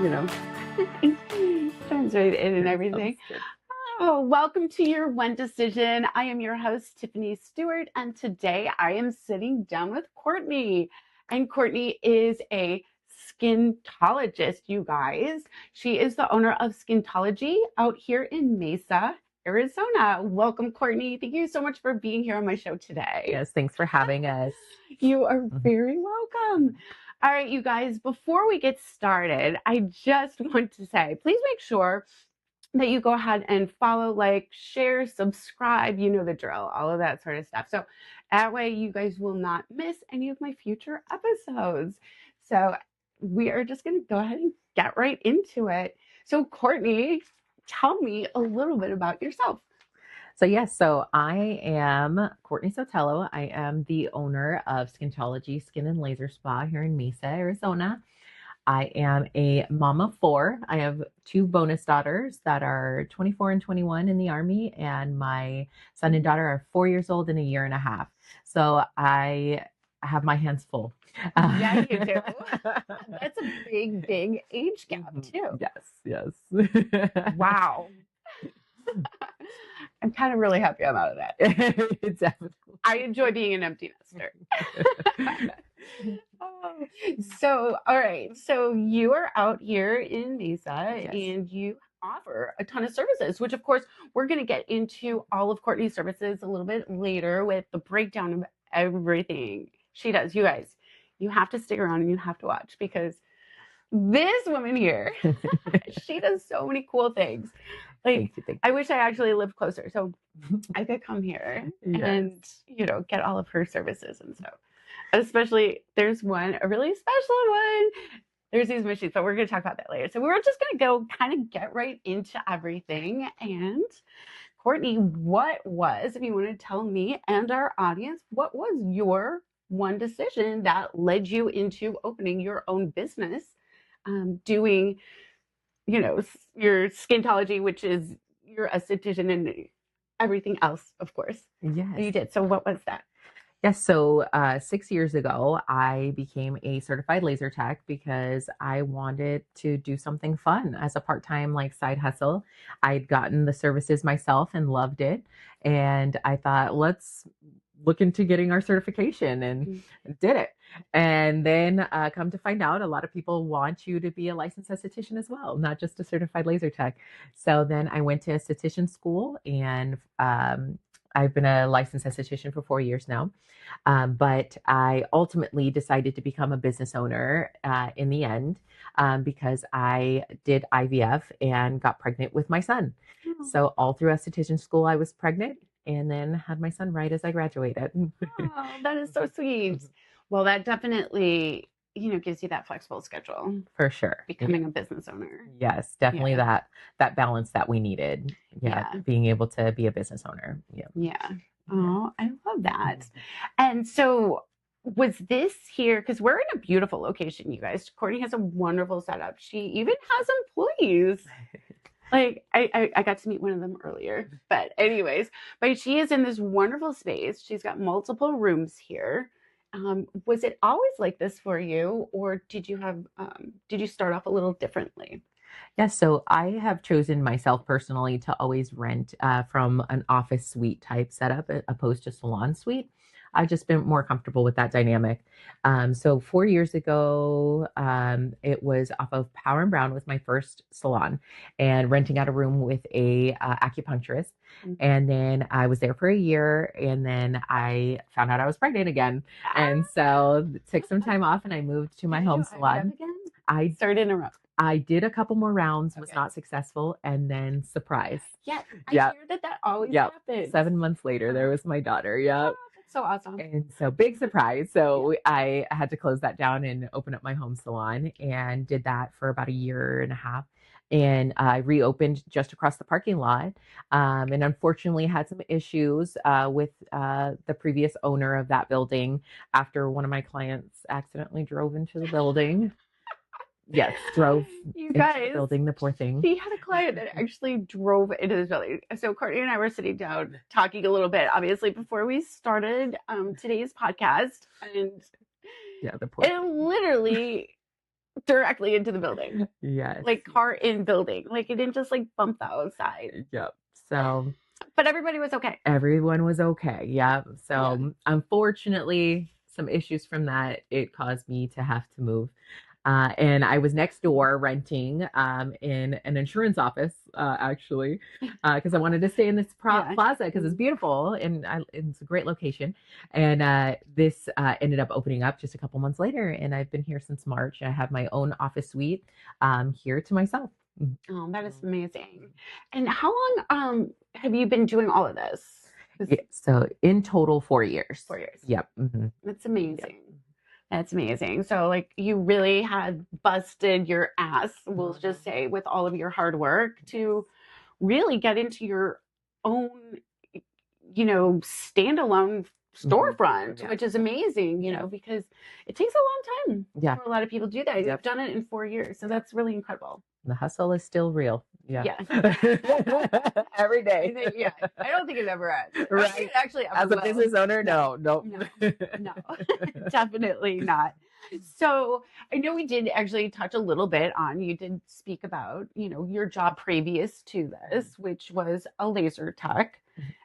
turns right in and everything. Oh, welcome to your One Decision. I am your host, Tiffany Stewart, and today I am sitting down with Courtney. And Courtney is a skintologist, you guys. She is the owner of Skintology out here in Mesa, Arizona. Welcome, Courtney. Thank you so much for being here on my show today. Yes, thanks for having us. You are very welcome. All right, you guys, before we get started, I just want to say, please make sure that you go ahead and follow, like, share, subscribe, you know the drill, all of that sort of stuff. So that way you guys will not miss any of my future episodes. So we are just going to go ahead and get right into it. So Courtney, tell me a little bit about yourself. So I am Courtney Sotelo. I am the owner of Skintology Skin and Laser Spa here in Mesa, Arizona. I am a mom of four. I have two bonus daughters that are 24 and 21 in the Army, and my son and daughter are 4 years old and a year and a half. So I have my hands full. Yeah, you do. That's a big, big age gap, too. Yes. Wow. I'm kind of really happy I'm out of that. Definitely. I enjoy being an empty nester. So, all right. So you are out here in Mesa, Yes. and you offer a ton of services, which of course we're going to get into all of Courtney's services a little bit later with the breakdown of everything she does. You guys, you have to stick around and you have to watch, because this woman here, she does so many cool things. Like, Thank you. I wish I actually lived closer so I could come here and, get all of her services and stuff. Especially, there's a really special one. There's these machines, but we're going to talk about that later. So we're just going to go kind of get right into everything. And Courtney, if you want to tell me and our audience, what was your one decision that led you into opening your own business, doing, your Skintology, which is your esthetician and everything else, of course. Yes. You did. So what was that? Yes. So 6 years ago, I became a certified laser tech because I wanted to do something fun as a part-time side hustle. I'd gotten the services myself and loved it. And I thought, let's look into getting our certification, and did it. And then come to find out, a lot of people want you to be a licensed esthetician as well, not just a certified laser tech. So then I went to esthetician school, and I've been a licensed esthetician for 4 years now. But I ultimately decided to become a business owner in the end, because I did IVF and got pregnant with my son. Oh. So all through esthetician school, I was pregnant, and then had my son right as I graduated. Oh, that is so sweet. Well, that definitely, gives you that flexible schedule. For sure. Becoming a business owner. Yes, definitely that balance that we needed. Yeah. Being able to be a business owner. Yeah. Oh, I love that. And so was this here, because we're in a beautiful location, you guys. Courtney has a wonderful setup. She even has employees. I got to meet one of them earlier, but anyways, she is in this wonderful space. She's got multiple rooms here. Was it always like this for you, or did you start off a little differently? Yes, so I have chosen myself personally to always rent from an office suite type setup opposed to salon suite. I've just been more comfortable with that dynamic. So 4 years ago, it was off of Power and Brown was my first salon, and renting out a room with a acupuncturist. And then I was there for a year, and then I found out I was pregnant again. And so took some time off, and I moved to my home salon. I started in a row. I did a couple more rounds, was not successful, and then surprise. Yeah, I hear that always happens. 7 months later, there was my daughter. Yeah. So awesome. And so big surprise. So I had to close that down and open up my home salon, and did that for about a year and a half. And I reopened just across the parking lot. And unfortunately had some issues with the previous owner of that building after one of my clients accidentally drove into the building. Yes, drove you into guys, the building, the poor thing. He had a client that actually drove into this building. So Courtney and I were sitting down talking a little bit, obviously, before we started today's podcast. And the poor it literally, directly into the building, Yes. like car in building. Like it didn't just like bump the outside. Yep. So But everybody was okay. everyone was okay. Yep. Yeah. So unfortunately, some issues from that, it caused me to have to move. And I was next door renting in an insurance office, actually, because I wanted to stay in this Yeah. plaza because it's beautiful and it's a great location. And this ended up opening up just a couple months later, and I've been here since March. I have my own office suite here to myself. Oh, that is amazing. And how long have you been doing all of this? Yeah, so in total, 4 years. 4 years. Yep. Mm-hmm. That's amazing. That's amazing. So like you really had busted your ass, we'll just say, with all of your hard work to really get into your own, standalone storefront, Yeah. which is amazing, because it takes a long time Yeah. for a lot of people to do that. You've Yep. done it in 4 years. So that's really incredible. The hustle is still real. Yeah. Yeah. Every day. Yeah. I don't think it ever ends. Right. I think it actually ever As a will. business owner, no. No, definitely not. So I know we did actually touch a little bit on, you did speak about, your job previous to this, which was a laser tech.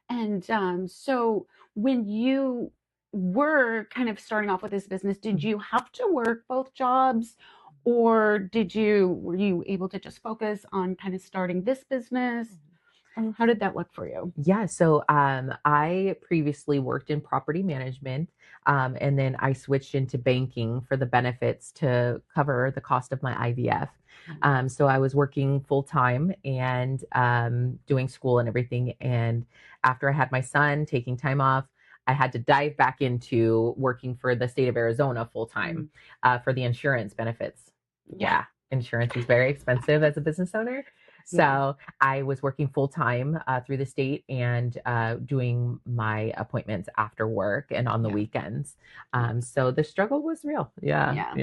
And so when you were kind of starting off with this business, did you have to work both jobs, or were you able to just focus on kind of starting this business? How did that look for you? Yeah, so I previously worked in property management, and then I switched into banking for the benefits to cover the cost of my IVF. So I was working full time and doing school and everything. And after I had my son, taking time off, I had to dive back into working for the state of Arizona full time for the insurance benefits. Yeah, insurance is very expensive as a business owner. So I was working full time through the state and doing my appointments after work and on the weekends. So the struggle was real. Yeah.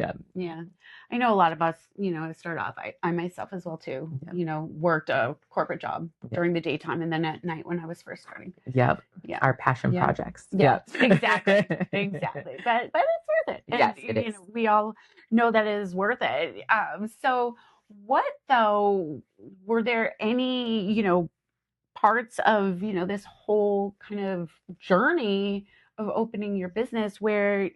I know a lot of us, start off. I myself as well too. Worked a corporate job during the daytime and then at night when I was first starting. Yep. Yeah. Our passion projects. Yeah. Exactly. Exactly. But it's worth it. And, yes, it is. We all know that it is worth it. So what though, were there any, parts of, this whole kind of journey of opening your business where,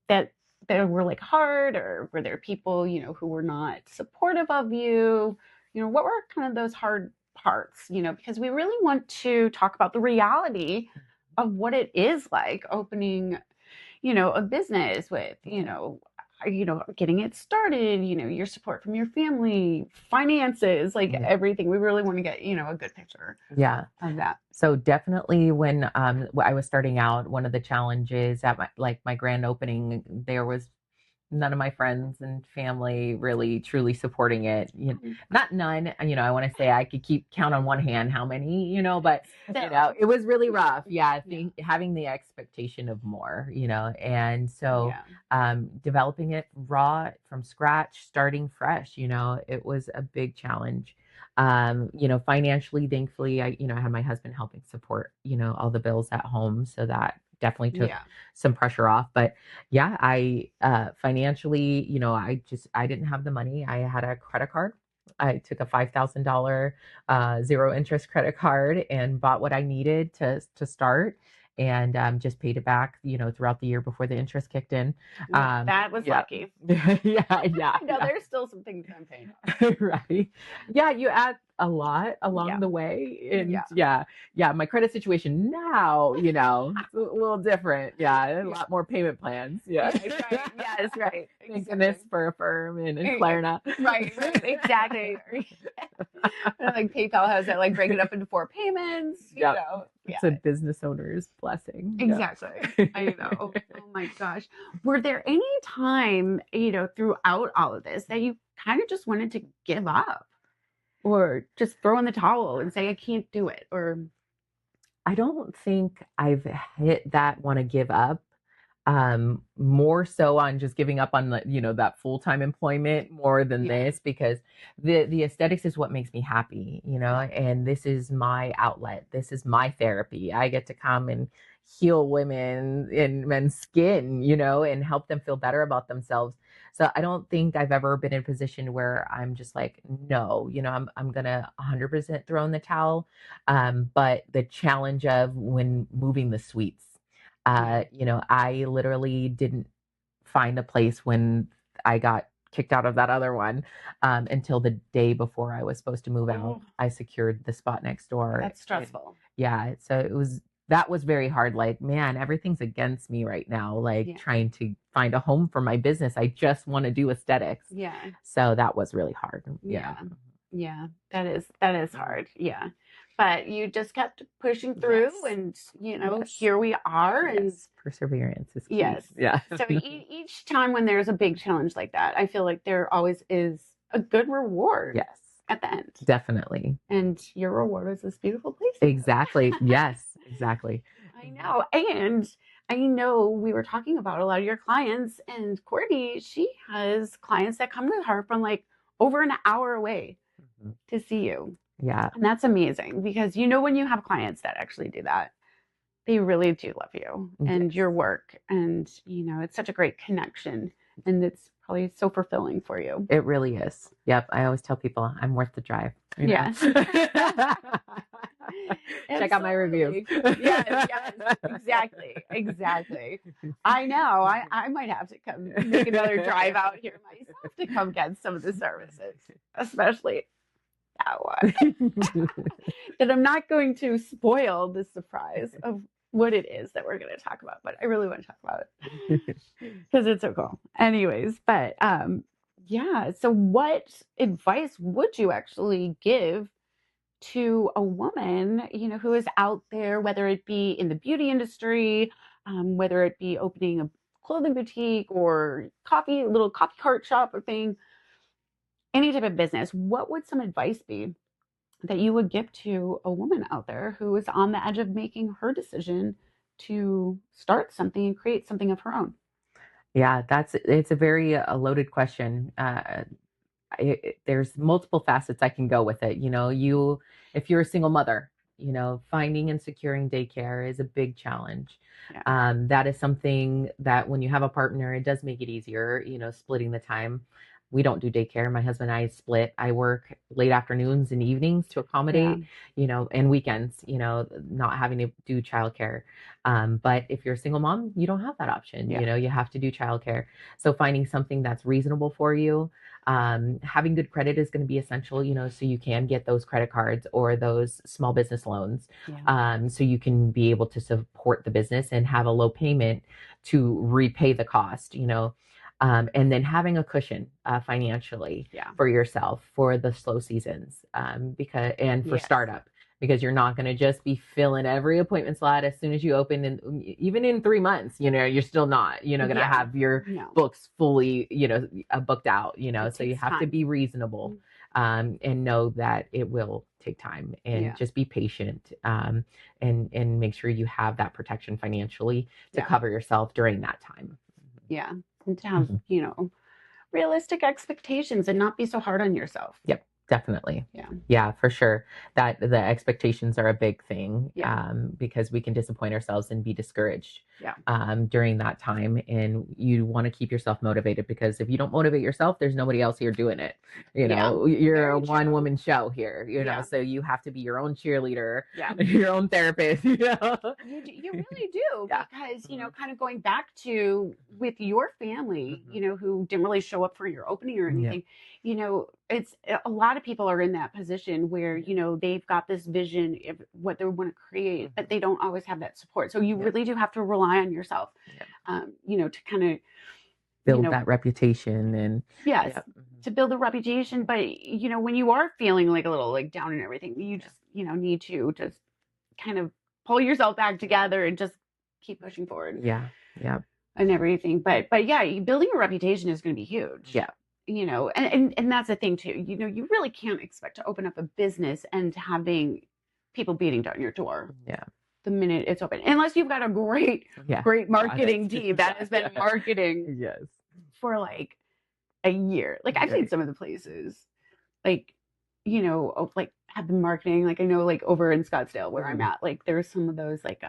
that were like hard, or were there people, who were not supportive of you? What were kind of those hard parts, because we really want to talk about the reality of what it is like opening, a business with, getting it started, your support from your family, finances, like everything. We really want to get, a good picture of that. So definitely when I was starting out, one of the challenges at my grand opening, there was none of my friends and family really truly supporting it. Not none, I want to say I could count on one hand how many, but it was really rough. I think having the expectation of more, and so developing it raw from scratch, starting fresh, it was a big challenge. Financially, thankfully, I had my husband helping support, all the bills at home. So that definitely took some pressure off. But I financially, I didn't have the money. I had a credit card. I took a $5,000 zero interest credit card and bought what I needed to start, and just paid it back, throughout the year before the interest kicked in. That was lucky. No, there's still some things I'm paying off. Right. Yeah, you add a lot along the way. And my credit situation now, it's a little different. A lot more payment plans. Yes, right. Thank goodness for a firm and Klarna. Right, exactly. Like PayPal has that, like break it up into 4 payments. It's a business owner's blessing. Exactly. I know. Oh my gosh. Were there any time, throughout all of this that you kind of just wanted to give up, or just throw in the towel and say, I can't do it? Or I don't think I've hit that want to give up. More so on just giving up on the, that full-time employment more than this, because the aesthetics is what makes me happy, and this is my outlet. This is my therapy. I get to come and heal women and men's skin, and help them feel better about themselves. So I don't think I've ever been in a position where I'm just like, no, I'm gonna 100% throw in the towel. But the challenge of when moving the suites, I literally didn't find a place when I got kicked out of that other one until the day before I was supposed to move out. I secured the spot next door. That's stressful. Yeah, so that was very hard. Like, man, everything's against me right now. Like trying to find a home for my business. I just want to do aesthetics. Yeah. So that was really hard. Yeah. Yeah. That is hard. Yeah. But you just kept pushing through and, here we are. Yes. And perseverance is key. Yes. Yeah. So each time when there's a big challenge like that, I feel like there always is a good reward. Yes. At the end. Definitely. And your reward is this beautiful place. Exactly. Yes, exactly. I know. And I know we were talking about a lot of your clients, and Courtney, she has clients that come to her from like over an hour away to see you. Yeah. And that's amazing because when you have clients that actually do that, they really do love you and your work. And, it's such a great connection and it's probably so fulfilling for you. It really is. Yep. I always tell people I'm worth the drive. Yeah. Check out my review. Yes, exactly. I know. I might have to come make another drive out here myself to come get some of the services, especially that one. That I'm not going to spoil the surprise of what it is that we're going to talk about, but I really want to talk about it because it's so cool. Anyways, but yeah. So what advice would you actually give to a woman, who is out there, whether it be in the beauty industry, whether it be opening a clothing boutique or little coffee cart shop or thing, any type of business? What would some advice be that you would give to a woman out there who is on the edge of making her decision to start something and create something of her own? Yeah, it's a very loaded question. There's multiple facets I can go with it. If you're a single mother, finding and securing daycare is a big challenge. Yeah. That is something that when you have a partner, it does make it easier, splitting the time. We don't do daycare. My husband and I split. I work late afternoons and evenings to accommodate, and weekends, not having to do childcare. But if you're a single mom, you don't have that option. You have to do childcare. So finding something that's reasonable for you. Having good credit is going to be essential, so you can get those credit cards or those small business loans. So you can be able to support the business and have a low payment to repay the cost, and then having a cushion financially for yourself for the slow seasons, for startup, because you're not going to just be filling every appointment slot as soon as you open. And even in 3 months, you're still not, going to have your books fully, booked out, so you have to be reasonable, and know that it will take time and just be patient, and make sure you have that protection financially to cover yourself during that time. Yeah. And to have, realistic expectations and not be so hard on yourself. Yep, definitely. Yeah, for sure. That the expectations are a big thing, because we can disappoint ourselves and be discouraged during that time. And you want to keep yourself motivated, because if you don't motivate yourself, there's nobody else here doing it. You're a one-woman show here, so you have to be your own cheerleader, your own therapist. You really do, because, kind of going back to with your family, who didn't really show up for your opening or anything, it's a lot of people are in that position where, they've got this vision of what they want to create, but they don't always have that support. So you really do have to rely on yourself, to kind of build that reputation and to build a reputation. But, when you are feeling like a little like down and everything, you just, need to just kind of pull yourself back together and just keep pushing forward. And everything. But building a reputation is going to be huge. And that's the thing too. You really can't expect to open up a business and having people beating down your door. The minute it's open, unless you've got a great marketing team that has been marketing for like a year. Like I've seen some of the places, like, like have been marketing. Like I know, like over in Scottsdale where I'm at, like there's some of those like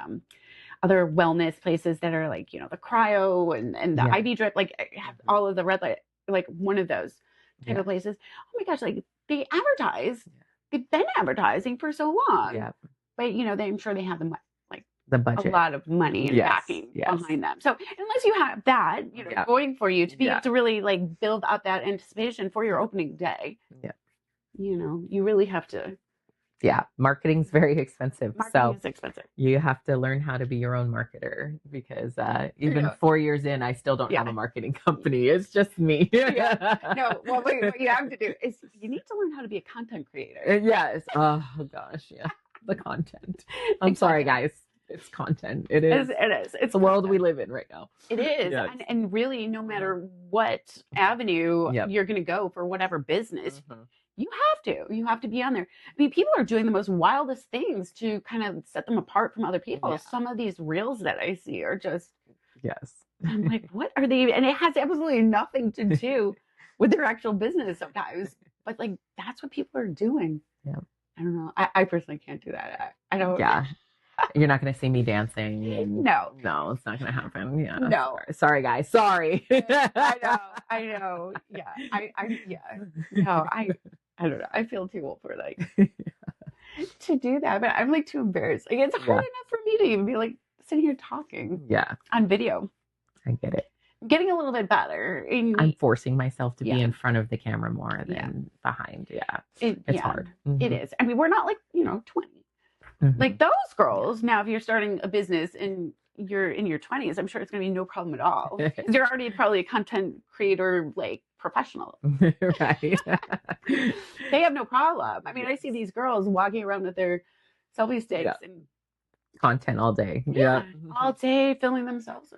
other wellness places that are like, the cryo and the Yeah. IV drip, like have all of the red light, like one of those type Yeah. of places. Oh my gosh, like they advertise, they've been advertising for so long, Yeah. but I'm sure they have like The a budget. lot of money and Yes. backing Yes. behind them. So unless you have that, Yeah. going for you to be Yeah. able to really like build up that anticipation for your opening day, Yeah. you really have to. Yeah. Marketing's very expensive. Marketing is expensive. You have to learn how to be your own marketer because even Yeah. 4 years in, I still don't have a marketing company. It's just me. No, well, what you have to do is you need to learn how to be a content creator. Yes. Oh gosh, yeah. The content. I'm sorry, guys. It's content. It is. It is. It's the world we live in right now. It is. Yes. And really, no matter what avenue you're going to go for whatever business, you have to be on there. I mean, people are doing the most wildest things to kind of set them apart from other people. Yeah. Some of these reels that I see are just, yes. I'm like, what are they? And it has absolutely nothing to do with their actual business sometimes, but like, that's what people are doing. Yeah. I don't know. I personally can't do that. I don't. Yeah. You're not going to see me dancing. No, it's not going to happen. Yeah. No. Sorry, guys. Sorry. I know. Yeah. No, I don't know. I feel too old for like to do that, but I'm like too embarrassed. Like it's hard enough for me to even be like sitting here talking. Yeah. On video. I get it. I'm getting a little bit better. I'm forcing myself to be in front of the camera more than behind. Yeah. It's hard. It is. I mean, we're not like, 20. Like those girls, now if you're starting a business and you're in your 20s, I'm sure it's going to be no problem at all. Because you're already probably a content creator, like professional. Right. They have no problem. I mean, I see these girls walking around with their selfie sticks and content all day. All day filming themselves.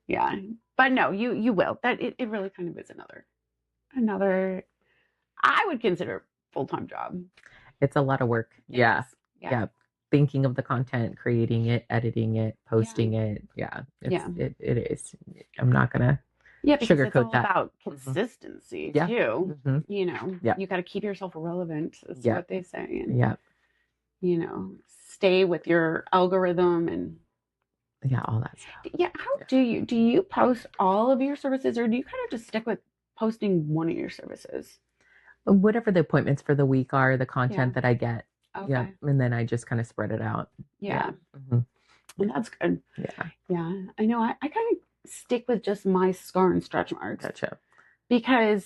Yeah. But no, you will. That it really kind of is another I would consider full-time job. It's a lot of work. Yeah. Thinking of the content, creating it, editing it, posting it. Yeah. It is. I'm not gonna sugarcoat it's all that. About consistency too. You got to keep yourself relevant. Is what they say. And, stay with your algorithm and all that stuff. Yeah. How do you post all of your services, or do you kind of just stick with posting one of your services? Whatever the appointments for the week are, the content that I get. Okay. Yeah. And then I just kind of spread it out. Yeah. And that's good. Yeah. Yeah. I know. I kind of stick with just my scar and stretch marks. Gotcha. Because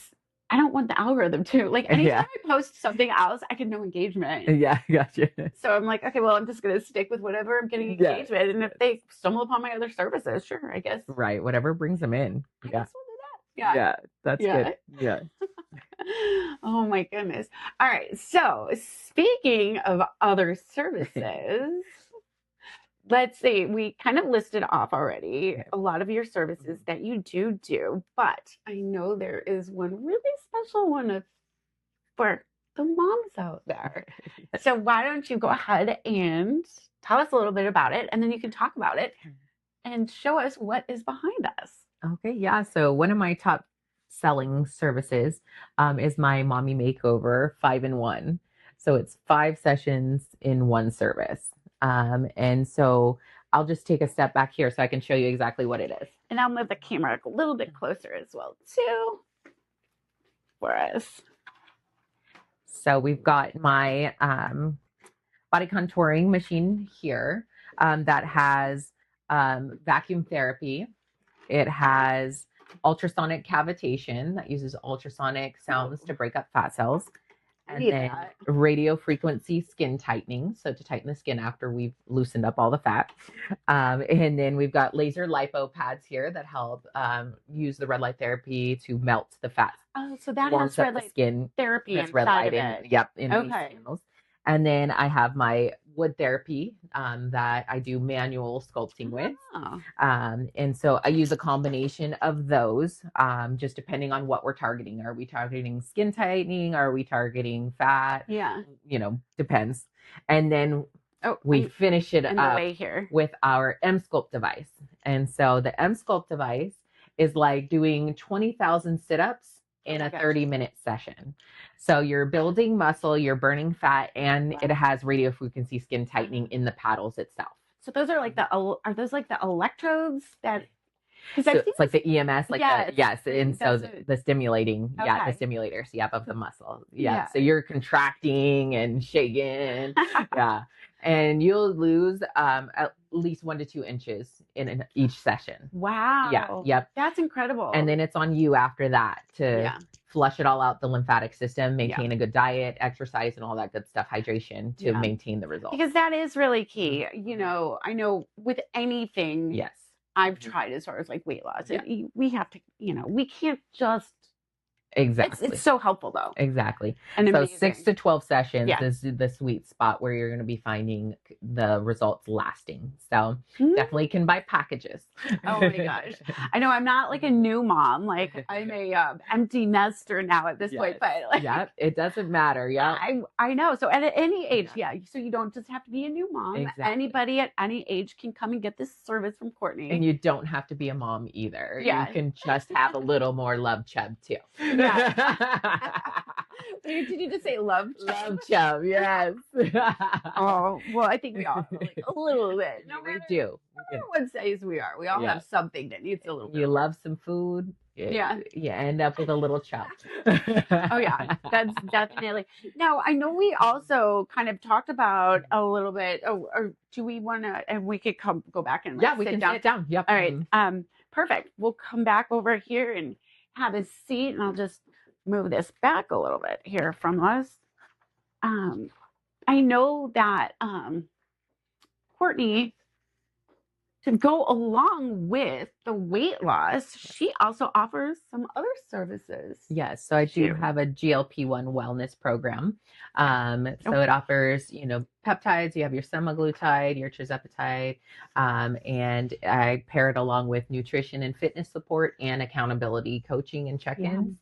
I don't want the algorithm to. Like, anytime I post something else, I get no engagement. Yeah, gotcha. So I'm like, okay, well, I'm just going to stick with whatever I'm getting engagement. And if they stumble upon my other services, sure, I guess. Right. Whatever brings them in. I guess we'll do that. Yeah. That's good. Yeah. Oh my goodness. All right. So speaking of other services, let's see, we kind of listed off already a lot of your services that you do, but I know there is one really special one for the moms out there. So why don't you go ahead and tell us a little bit about it, and then you can talk about it and show us what is behind us. Okay. Yeah. So one of my top selling services is my mommy makeover 5-in-1. So it's 5 sessions in one service. And so I'll just take a step back here so I can show you exactly what it is. And I'll move the camera a little bit closer as well too for us. So we've got my body contouring machine here that has vacuum therapy. It has ultrasonic cavitation that uses ultrasonic sounds to break up fat cells. And then radio frequency skin tightening, so to tighten the skin after we've loosened up all the fat. And then we've got laser lipo pads here that help use the red light therapy to melt the fat. Oh, so that has red light skin therapy inside of it. Yep, in these channels. And then I have my wood therapy that I do manual sculpting with. And so I use a combination of those, just depending on what we're targeting. Are we targeting skin tightening? Are we targeting fat? Yeah. Depends. And then we finish it up with our M-Sculpt device. And so the M-Sculpt device is like doing 20,000 sit-ups in a 30-minute session. So you're building muscle, you're burning fat, and it has radio frequency skin tightening in the paddles itself. So those are like are those like the electrodes that, because So I've seen it's like the EMS, like yes, yes, and so that's the stimulating, yeah, the okay. stimulators, yep, of the muscle, yeah. Yeah. So you're contracting and shaking, yeah, and you'll lose at least 1 to 2 inches in each session. Yeah, Wow. yep. That's incredible. And then it's on you after that to Yeah. flush it all out the lymphatic system, Yeah. maintain a good diet, exercise, and all that good stuff, hydration to Yeah. maintain the results. Because that is really key. You know, I know with anything Yes. I've tried as far as like weight loss, Yeah. we have to, you know, we can't just, Exactly. it's so helpful though. Exactly. And so amazing. 6 to 12 sessions Yeah. is the sweet spot where you're going to be finding the results lasting. So definitely can buy packages. Oh my gosh. I know I'm not like a new mom. Like I'm a empty nester now at this point, but like, yeah, it doesn't matter. Yeah. I know. So at any age, yeah. So you don't just have to be a new mom. Exactly. Anybody at any age can come and get this service from Courtney. And you don't have to be a mom either. Yeah. You can just have a little more love chub too. Yeah. Did you just say love chub? Love chub, yes. Oh, well, I think we all like a little bit. No, we do. What size we are. We all have something that needs a little bit. You love some food. Yeah. You end up with a little chub. Oh, yeah. That's definitely. Now, I know we also kind of talked about a little bit, or do we want to, and we could go back and we can sit down. Yep. All right. Perfect. We'll come back over here and have a seat, and I'll just move this back a little bit here from us. I know that Courtney, to go along with the weight loss, she also offers some other services. Yes, so I do have a GLP-1 wellness program. So it offers, peptides. You have your semaglutide, your tirzepatide, and I pair it along with nutrition and fitness support and accountability coaching and check-ins.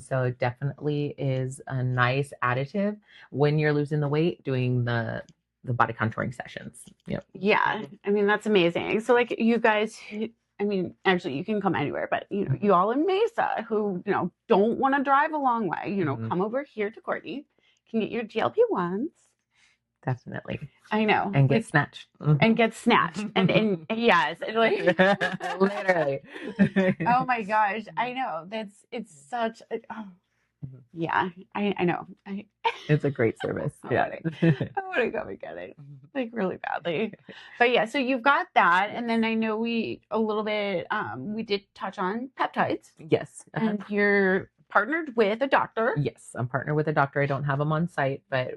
So it definitely is a nice additive when you're losing the weight, doing the body contouring sessions. Yep. Yeah. I mean, that's amazing. So like you guys, I mean, actually you can come anywhere, but you all in Mesa who, don't want to drive a long way, come over here to Courtney, can get your GLP-1s. Definitely. I know. And get snatched. And get snatched. And yes. And like literally. Oh my gosh. I know. It's such yeah, I know. It's a great service. I want to go and get it, like really badly. But yeah, so you've got that, and then I know we did touch on peptides. Yes. And you're partnered with a doctor. Yes, I'm partnered with a doctor. I don't have them on site, but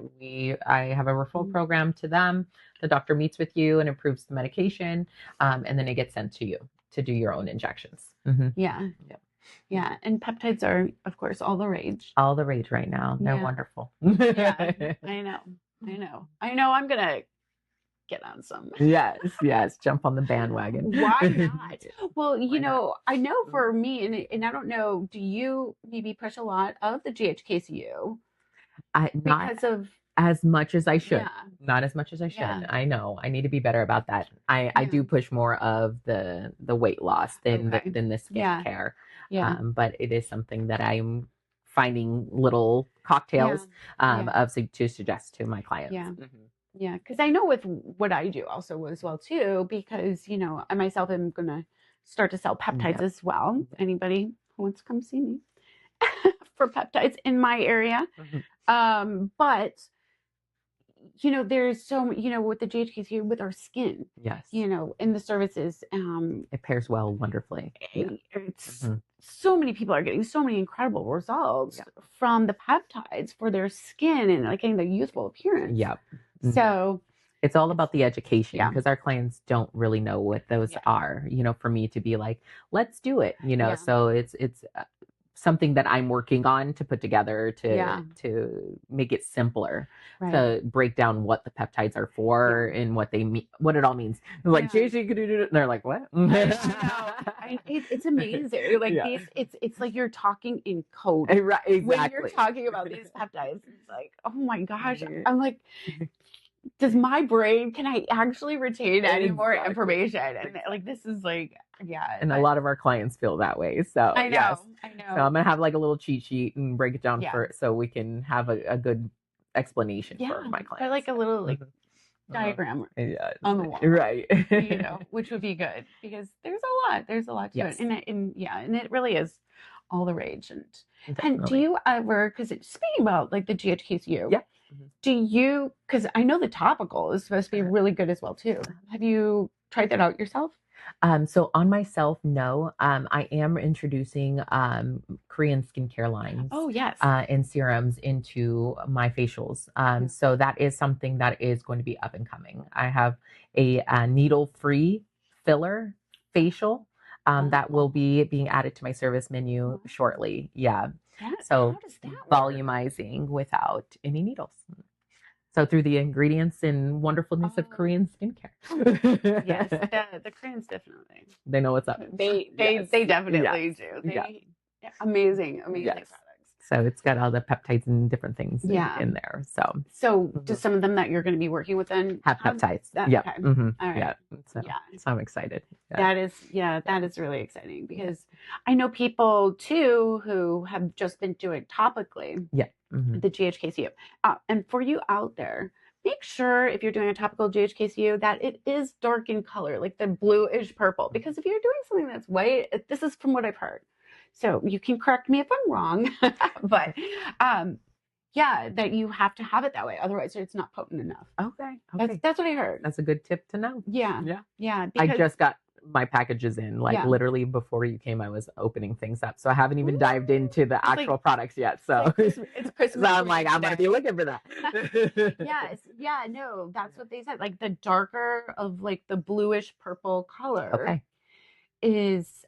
I have a referral program to them. The doctor meets with you and approves the medication, and then it gets sent to you to do your own injections. Yeah. Yeah, and peptides are, of course, all the rage. All the rage right now. They're wonderful. Yeah, I know. I'm going to get on some. Yes. Jump on the bandwagon. Why not? Well, I know for me, and I don't know, do you maybe push a lot of the GHKCU? Because of... as much as I should. Not as much as I should. I know. I need to be better about that. I do push more of the weight loss than the skin care. But it is something that I'm finding little cocktails to suggest to my clients. Yeah, because I know with what I do also as well too, because I myself am gonna start to sell peptides as well. Anybody who wants to come see me for peptides in my area. But there's so with the GHKC with our skin. Yes. In the services. It pairs well wonderfully. It's so many people are getting so many incredible results from the peptides for their skin and like getting the youthful appearance. Yep. So it's all about the education because our clients don't really know what those are, for me to be like, let's do it, so it's something that I'm working on to put together to make it simpler, to break down what the peptides are for and what they mean, what it all means. Like, JC, could you do it? And they're like, what? It's amazing. Like it's like you're talking in code. Right, exactly. When you're talking about these peptides, it's like, oh my gosh. I'm like, does my brain, can I actually retain any more information? And like, this is like, and a lot of our clients feel that way. So I know. So I'm gonna have like a little cheat sheet and break it down so we can have a good explanation for my clients. Or like a little diagram Yeah. on the wall, Right. which would be good because there's a lot to Yes. it, and it really is all the rage. And do Definitely. you ever, because speaking about like the GHKCU, Yeah. do you, because I know the topical is supposed to be really good as well too. Have you tried that out yourself? So on myself, no. I am introducing Korean skincare lines Oh, yes. and serums into my facials. So that is something that is going to be up and coming. I have a needle-free filler facial that will be being added to my service menu shortly. Yeah. So How does that work? volumizing without any needles. So through the ingredients and wonderfulness of Korean skincare. Yes, the Koreans definitely. They know what's up. They definitely do. Amazing products. So it's got all the peptides and different things in there. So do some of them that you're going to be working with then have peptides? Yeah. Okay. Mm-hmm. All right. So I'm excited. That is really exciting because I know people too who have just been doing topically. Yeah. The GHKCU. And for you out there, make sure if you're doing a topical GHKCU that it is dark in color, like the bluish purple. Because if you're doing something that's white, this is from what I've heard. So you can correct me if I'm wrong, but that you have to have it that way. Otherwise, it's not potent enough. Okay. That's what I heard. That's a good tip to know. Yeah. Because I just got my packages in literally before you came. I was opening things up, so I haven't even dived into the actual products yet. So it's Christmas. So I'm like, I'm gonna be looking for that. No, that's what they said. Like the darker of like the bluish purple color is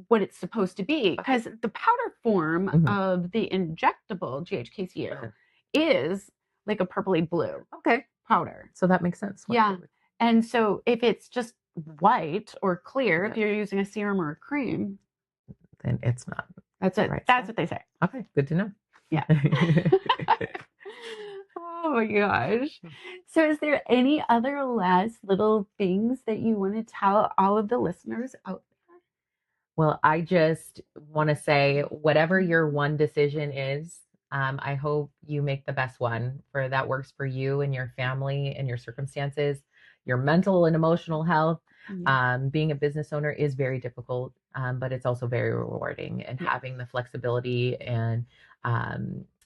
what it's supposed to be, because the powder form of the injectable GHKCU is like a purpley blue powder. So that makes sense. And so if it's just white or clear, if you're using a serum or a cream, then it's not. That's it. Right. That's what they say. Okay, good to know. Yeah. Oh my gosh. So is there any other last little things that you want to tell all of the listeners out there? Well, I just want to say, whatever your one decision is, I hope you make the best one that works for you and your family and your circumstances, your mental and emotional health. Being a business owner is very difficult, but it's also very rewarding, and having the flexibility and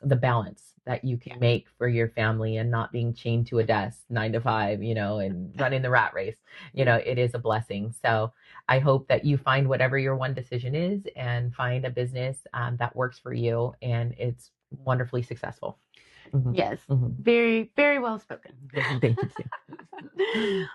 the balance that you can make for your family and not being chained to a desk 9 to 5, and running the rat race, it is a blessing. So I hope that you find whatever your one decision is and find a business that works for you and it's wonderfully successful. Yes. Very, very well spoken. Thank you.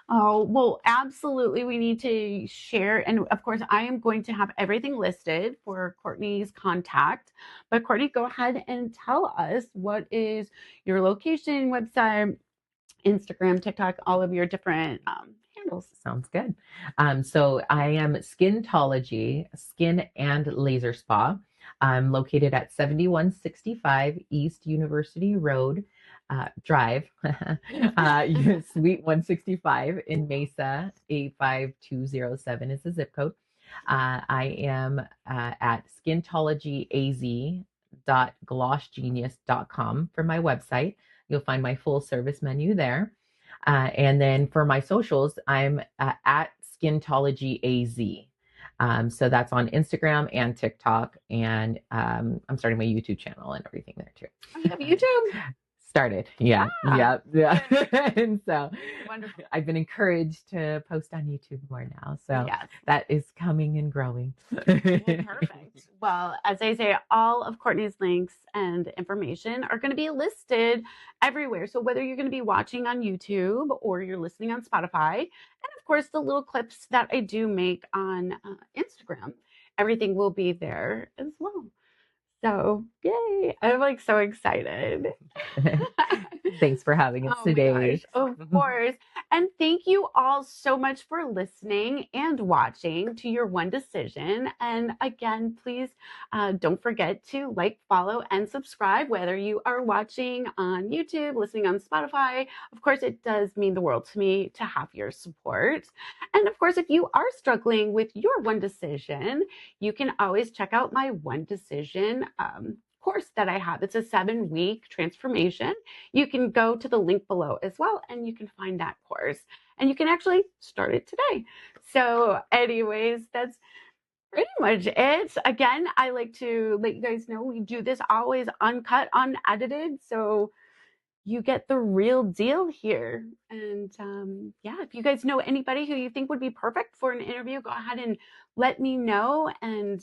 Oh, well, absolutely. We need to share. And of course, I am going to have everything listed for Courtney's contact. But Courtney, go ahead and tell us what is your location, website, Instagram, TikTok, all of your different handles. Sounds good. So I am Skintology, Skin and Laser Spa. I'm located at 7165 East University Road Drive, Suite 165 in Mesa. 85207 is the zip code. I am at skintologyaz.glossgenius.com for my website. You'll find my full service menu there. And then for my socials, I'm at skintologyaZ. So that's on Instagram and TikTok, and I'm starting my YouTube channel and everything there too. Oh, you have YouTube? Started. Yeah. And so wonderful. I've been encouraged to post on YouTube more now. So that is coming and growing. Well, perfect. Well, as I say, all of Courtney's links and information are going to be listed everywhere. So whether you're going to be watching on YouTube or you're listening on Spotify, and of course the little clips that I do make on Instagram, everything will be there as well. So, yay. I'm like so excited. Thanks for having us today. Of course. And thank you all so much for listening and watching to Your One Decision. And again, please don't forget to like, follow, and subscribe, whether you are watching on YouTube, listening on Spotify. Of course, it does mean the world to me to have your support. And of course, if you are struggling with your one decision, you can always check out my One Decision course that I have. It's a 7-week transformation. You can go to the link below as well, and you can find that course. And you can actually start it today. So anyways, that's pretty much it. Again, I like to let you guys know we do this always uncut, unedited. So you get the real deal here. And yeah, if you guys know anybody who you think would be perfect for an interview, go ahead and let me know. And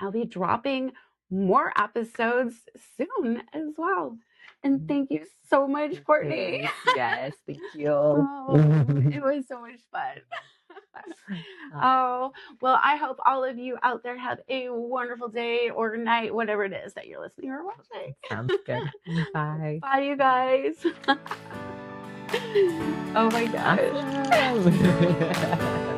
I'll be dropping more episodes soon as well. And thank you so much, Courtney. Yes, thank you. Oh, it was so much fun. Oh, well, I hope all of you out there have a wonderful day or night, whatever it is that you're listening or watching. Sounds good. Bye. Bye, you guys. Oh my gosh.